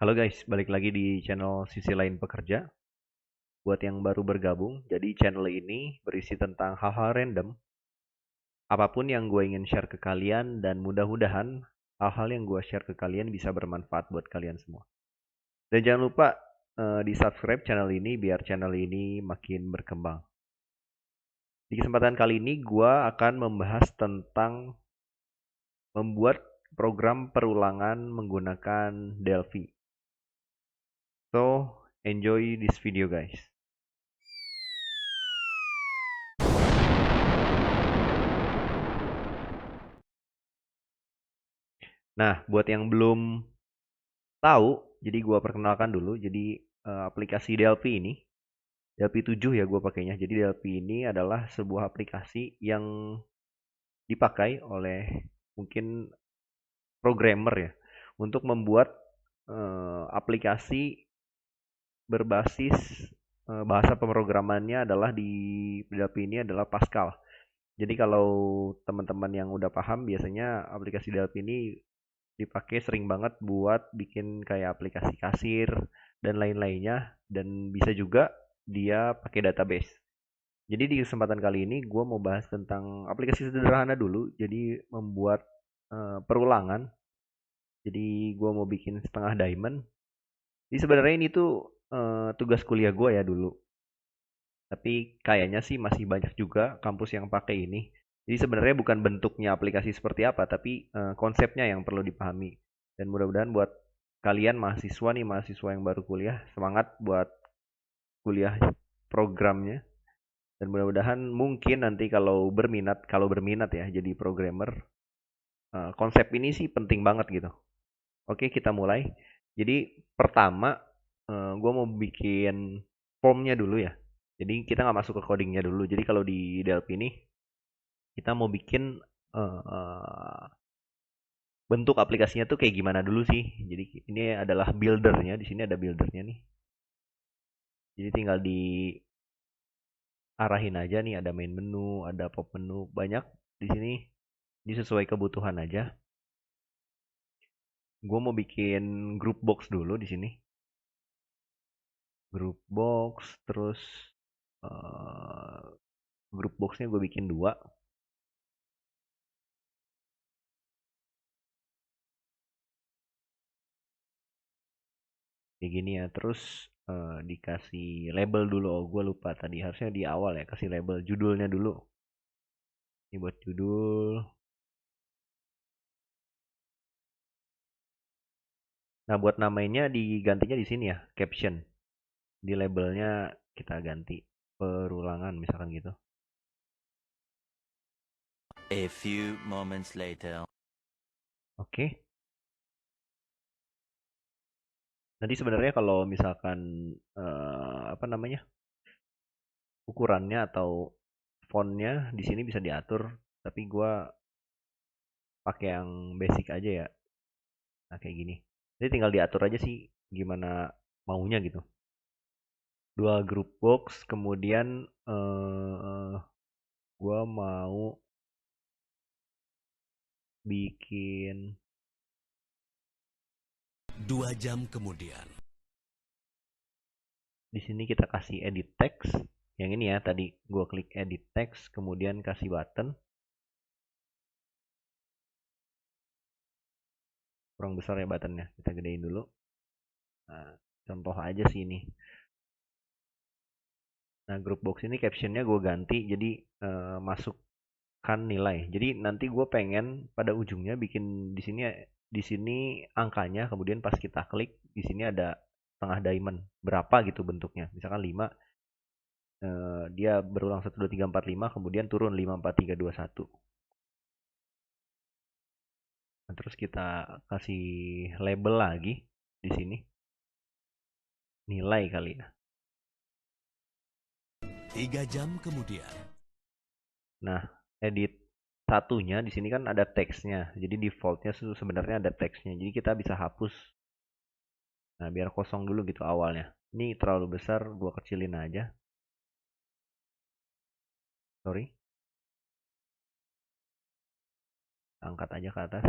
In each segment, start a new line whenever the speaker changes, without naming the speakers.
Halo guys, balik lagi di channel Sisi Lain Pekerja. Buat yang baru bergabung, jadi channel ini berisi tentang hal-hal random, apapun yang gue ingin share ke kalian, dan mudah-mudahan hal-hal yang gue share ke kalian bisa bermanfaat buat kalian semua. Dan jangan lupa di subscribe channel ini biar channel ini makin berkembang. Di kesempatan kali ini gue akan membahas tentang membuat program perulangan menggunakan Delphi. So, enjoy this video guys. Nah, buat yang belum tahu, jadi gua perkenalkan dulu. Jadi aplikasi Delphi ini, Delphi 7 ya gua pakainya. Jadi Delphi ini adalah sebuah aplikasi yang dipakai oleh mungkin programmer ya untuk membuat aplikasi berbasis bahasa pemrogramannya adalah di Delphi ini adalah Pascal. Jadi kalau teman-teman yang udah paham, biasanya aplikasi Delphi ini dipakai sering banget buat bikin kayak aplikasi kasir dan lain-lainnya, dan bisa juga dia pakai database. Jadi di kesempatan kali ini gue mau bahas tentang aplikasi sederhana dulu, jadi membuat perulangan. Jadi gue mau bikin setengah diamond. Jadi sebenarnya ini tuh tugas kuliah gue ya dulu, tapi kayaknya sih masih banyak juga kampus yang pakai ini. Jadi sebenarnya bukan bentuknya aplikasi seperti apa, tapi konsepnya yang perlu dipahami. Dan mudah-mudahan buat kalian mahasiswa nih, mahasiswa yang baru kuliah, semangat buat kuliah programnya. Dan mudah-mudahan mungkin nanti kalau berminat ya jadi programmer, konsep ini sih penting banget gitu. Oke, kita mulai. Jadi pertama, gue mau bikin formnya dulu ya. Jadi kita nggak masuk ke codingnya dulu. Jadi kalau di Delphi ini kita mau bikin eh, bentuk aplikasinya tuh kayak gimana dulu sih. Jadi ini adalah buildernya. Di sini ada buildernya nih. Jadi tinggal diarahin aja nih. Ada main menu, ada pop menu, banyak di sini. Ini sesuai kebutuhan aja. Gue mau bikin group box dulu di sini. Group box, terus eh, group boxnya gue bikin dua. Kayak gini ya. Terus dikasih label dulu. Oh, gue lupa tadi. Harusnya di awal ya. Kasih label judulnya dulu. Ini buat judul. Nah, buat namanya digantinya di sini ya. Caption. Di labelnya kita ganti. Perulangan misalkan gitu.
A few moments later.
Oke. Nanti sebenarnya kalau misalkan apa namanya, ukurannya atau fontnya di sini bisa diatur. Tapi gue pakai yang basic aja ya. Nah, kayak gini. Jadi tinggal diatur aja sih gimana maunya gitu. Dua group box, kemudian gua mau bikin
2 jam kemudian.
di sini kita kasih edit text. Yang ini ya, tadi gua klik edit text, kemudian kasih button. Kurang besar ya buttonnya, kita gedein dulu. Nah, contoh aja sih ini. Nah, group box ini captionnya gue ganti jadi masukkan nilai. Jadi nanti gue pengen pada ujungnya bikin di sini angkanya, kemudian pas kita klik di sini ada setengah diamond berapa gitu bentuknya. Misalkan 5, dia berulang 1 2 3 4 5, kemudian turun 5 4 3 2 1. Nah, terus kita kasih label lagi di sini. Nilai kali ya.
3 jam kemudian.
Nah, edit satunya di sini kan ada teksnya. Jadi defaultnya sebenarnya ada teksnya. Jadi kita bisa hapus. Nah, biar kosong dulu gitu awalnya. Ini terlalu besar, gua kecilin aja. Sorry. Angkat aja ke atas.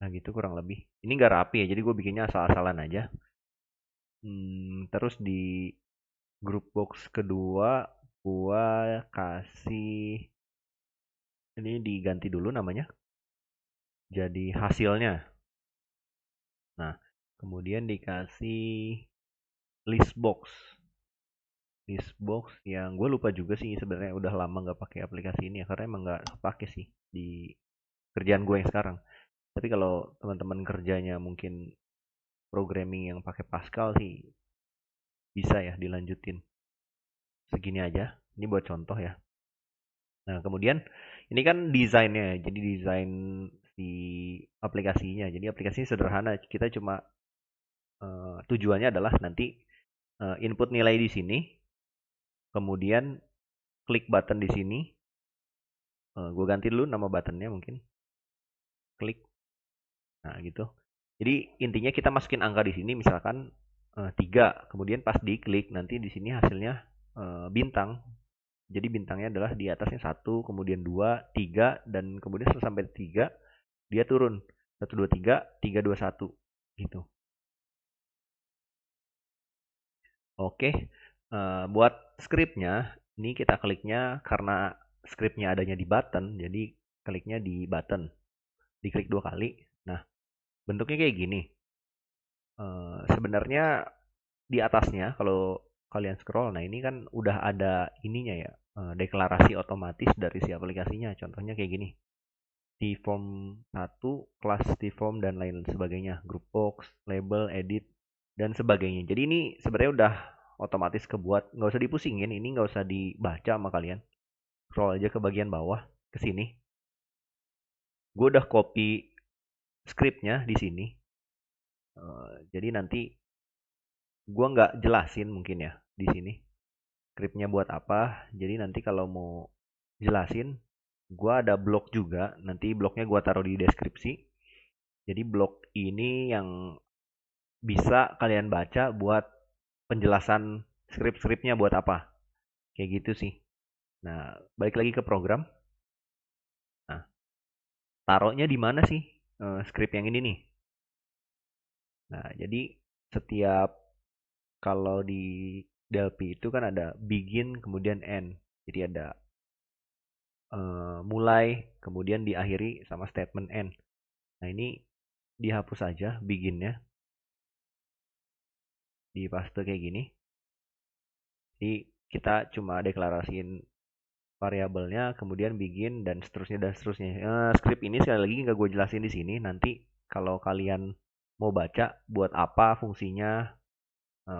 Nah gitu kurang lebih. Ini nggak rapi ya, jadi gue bikinnya asal-asalan aja. Terus di grup box kedua, gue kasih ini diganti dulu namanya, jadi hasilnya. Nah, kemudian dikasih list box. List box yang gue lupa juga sih sebenarnya, udah lama nggak pakai aplikasi ini ya, karena emang nggak kepake sih di kerjaan gue yang sekarang. Tapi kalau teman-teman kerjanya mungkin programming yang pakai Pascal sih bisa ya dilanjutin. Segini aja. Ini buat contoh ya. Nah, kemudian ini kan desainnya. Jadi desain si aplikasinya. Jadi aplikasinya sederhana. Kita cuma tujuannya adalah nanti input nilai di sini, kemudian klik button di sini. Gue ganti dulu nama buttonnya mungkin. Klik. Nah, gitu. Jadi intinya kita masukin angka di sini misalkan 3, kemudian pas diklik nanti di sini hasilnya bintang. Jadi bintangnya adalah di atasnya 1, kemudian 2, 3, dan kemudian sampai 3 dia turun. 1, 2, 3, 3, 2, 1 gitu. Oke, buat scriptnya ini kita kliknya karena scriptnya adanya di button, jadi kliknya di button, diklik 2 kali. Nah, bentuknya kayak gini. Sebenarnya di atasnya kalau kalian scroll, nah ini kan udah ada ininya ya, deklarasi otomatis dari si aplikasinya. Contohnya kayak gini. Di form 1, kelas di form dan lain sebagainya, group box, label, edit, dan sebagainya. Jadi ini sebenarnya udah otomatis kebuat, nggak usah dipusingin, ini nggak usah dibaca sama kalian. Scroll aja ke bagian bawah, ke sini. Gue udah copy scriptnya di sini. Jadi nanti gue nggak jelasin mungkin ya di sini scriptnya buat apa. Jadi nanti kalau mau jelasin, gue ada blog juga. Nanti blognya gue taruh di deskripsi. Jadi blog ini yang bisa kalian baca buat penjelasan skrip-skripnya buat apa. Kayak gitu sih. Nah, balik lagi ke program. Nah, taruhnya di mana sih skrip yang ini nih? Nah, jadi setiap kalau di Delphi itu kan ada begin kemudian end. Jadi ada mulai kemudian diakhiri sama statement end. Nah, ini dihapus aja beginnya, dipaste kayak gini. Jadi kita cuma deklarasiin variabelnya, kemudian begin dan seterusnya dan seterusnya. Script ini sekali lagi nggak gue jelasin di sini. Nanti kalau kalian mau baca buat apa fungsinya,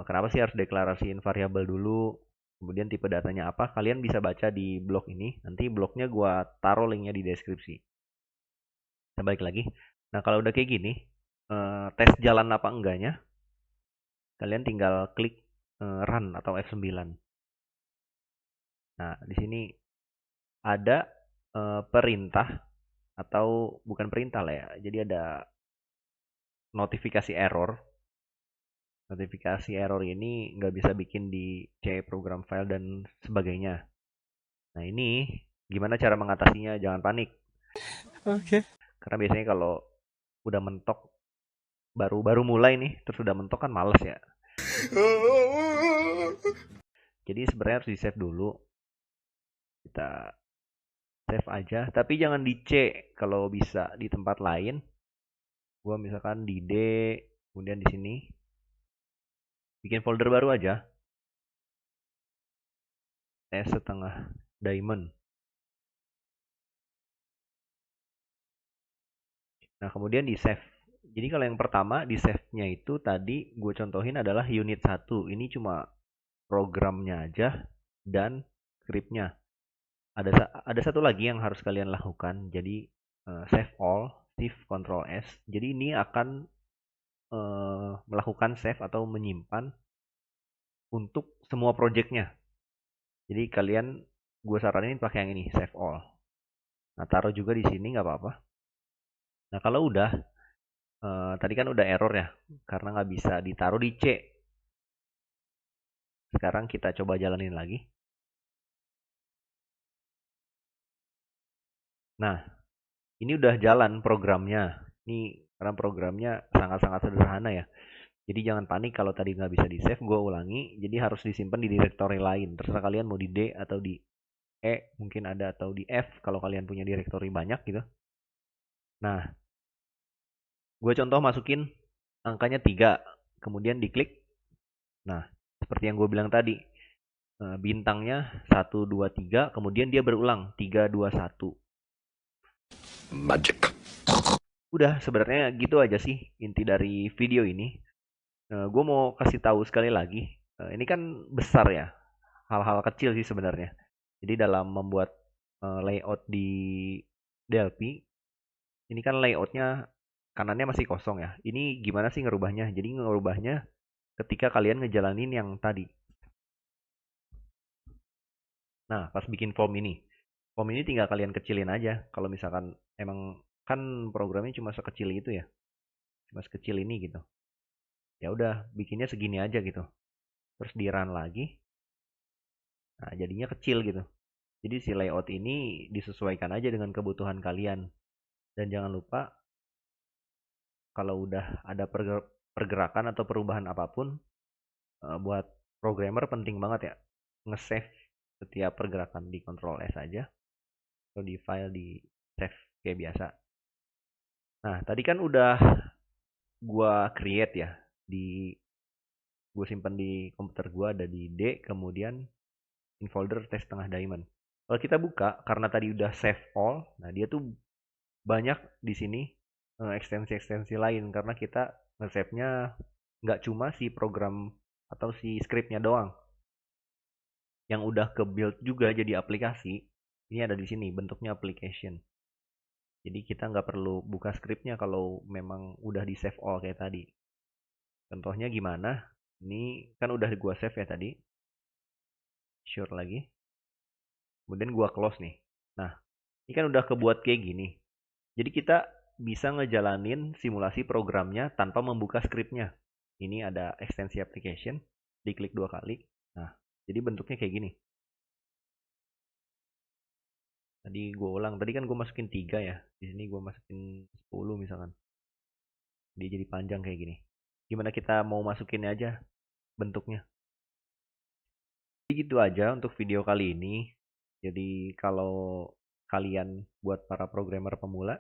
kenapa sih harus deklarasiin variabel dulu, kemudian tipe datanya apa, kalian bisa baca di blog ini. Nanti blognya gue taruh linknya di deskripsi. Nah, balik lagi. Nah, kalau udah kayak gini, tes jalan apa enggaknya, kalian tinggal klik run atau F9. Nah, di sini ada perintah atau bukan perintah lah ya. Jadi ada notifikasi error. Notifikasi error ini nggak bisa bikin di C program file dan sebagainya. Nah ini gimana cara mengatasinya? Jangan panik.
Oke.
Karena biasanya kalau udah mentok, baru mulai nih, terus udah mentok kan males ya. Jadi sebenarnya harus di save dulu. Kita save aja, tapi jangan di C, kalau bisa di tempat lain. Gua misalkan di D, kemudian di sini bikin folder baru aja. Tes setengah diamond. Nah, kemudian di save. Jadi kalau yang pertama di save-nya itu tadi gue contohin adalah unit 1. Ini cuma programnya aja dan scriptnya. Ada satu lagi yang harus kalian lakukan. Jadi save all, shift control S. Jadi ini akan melakukan save atau menyimpan untuk semua projectnya. Jadi kalian, gue saranin pakai yang ini, save all. Nah, taruh juga di sini nggak apa-apa. Nah, kalau udah, tadi kan udah error ya, karena nggak bisa ditaruh di C. Sekarang kita coba jalanin lagi. Nah, ini udah jalan programnya. Ini karena programnya sangat-sangat sederhana ya. Jadi jangan panik kalau tadi nggak bisa di save, gue ulangi. Jadi harus disimpan di directory lain. Terserah kalian mau di D atau di E, mungkin ada, atau di F kalau kalian punya directory banyak gitu. Nah, gue contoh masukin angkanya 3, kemudian diklik. Nah, seperti yang gue bilang tadi, bintangnya 1, 2, 3, kemudian dia berulang 3, 2, 1.
Magic.
Udah, sebenarnya gitu aja sih inti dari video ini. Gue mau kasih tahu sekali lagi, ini kan besar ya, hal-hal kecil sih sebenarnya. Jadi dalam membuat layout di Delphi, ini kan layoutnya kanannya masih kosong ya. Ini gimana sih ngerubahnya? Jadi ngerubahnya ketika kalian ngejalanin yang tadi. Nah, pas bikin form ini tinggal kalian kecilin aja. Kalau misalkan emang kan programnya cuma sekecil itu ya, cuma sekecil ini gitu. Ya udah, bikinnya segini aja gitu. Terus di run lagi. Nah, jadinya kecil gitu. Jadi si layout ini disesuaikan aja dengan kebutuhan kalian. Dan jangan lupa kalau udah ada pergerakan atau perubahan apapun, buat programmer penting banget ya nge-save setiap pergerakan di Ctrl S aja atau di file di save kayak biasa. Nah, tadi kan udah gua create ya, di gue simpan di komputer gua, ada di D, kemudian in folder tes tengah diamond. Kalau kita buka, karena tadi udah save all, nah dia tuh banyak di sini ekstensi-ekstensi lain karena kita nge-save-nya nggak cuma si program atau si scriptnya doang yang udah ke build juga jadi aplikasi. Ini ada di sini bentuknya application. Jadi kita nggak perlu buka scriptnya kalau memang udah di save all kayak tadi. Contohnya gimana? Ini kan udah gua save ya tadi. Sure lagi. Kemudian gua close nih. Nah, ini kan udah kebuat kayak gini. Jadi kita bisa ngejalanin simulasi programnya tanpa membuka scriptnya. Ini ada ekstensi application, diklik 2 kali. Nah, jadi bentuknya kayak gini. Tadi gue ulang, tadi kan gue masukin 3 ya. Di sini gue masukin 10 misalkan. Dia jadi panjang kayak gini. Gimana kita mau masukin aja bentuknya. Jadi gitu aja untuk video kali ini. Jadi kalau kalian buat para programmer pemula,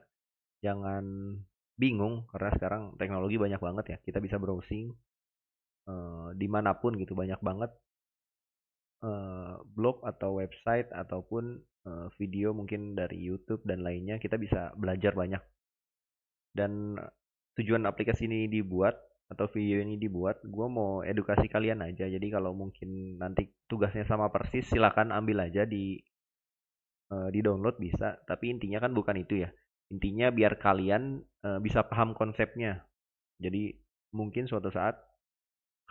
jangan bingung karena sekarang teknologi banyak banget ya. Kita bisa browsing dimanapun gitu, banyak banget blog atau website ataupun video mungkin dari YouTube dan lainnya. Kita bisa belajar banyak. Dan tujuan aplikasi ini dibuat atau video ini dibuat, gue mau edukasi kalian aja. Jadi kalau mungkin nanti tugasnya sama persis, silakan ambil aja di download bisa. Tapi intinya kan bukan itu ya. Intinya biar kalian bisa paham konsepnya. Jadi mungkin suatu saat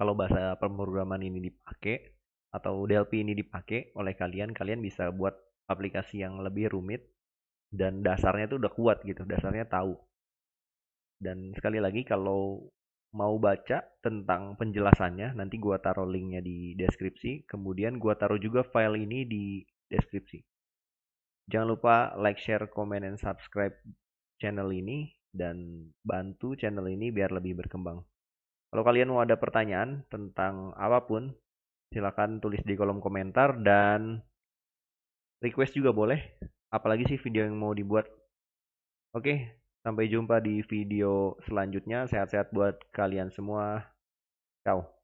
kalau bahasa pemrograman ini dipakai atau DLP ini dipakai oleh kalian, kalian bisa buat aplikasi yang lebih rumit dan dasarnya itu udah kuat gitu, dasarnya tahu. Dan sekali lagi kalau mau baca tentang penjelasannya, nanti gua taruh linknya di deskripsi, kemudian gua taruh juga file ini di deskripsi. Jangan lupa like, share, comment, and subscribe channel ini dan bantu channel ini biar lebih berkembang. Kalau kalian mau ada pertanyaan tentang apapun, silakan tulis di kolom komentar dan request juga boleh. Apalagi sih video yang mau dibuat. Oke, sampai jumpa di video selanjutnya. Sehat-sehat buat kalian semua. Ciao.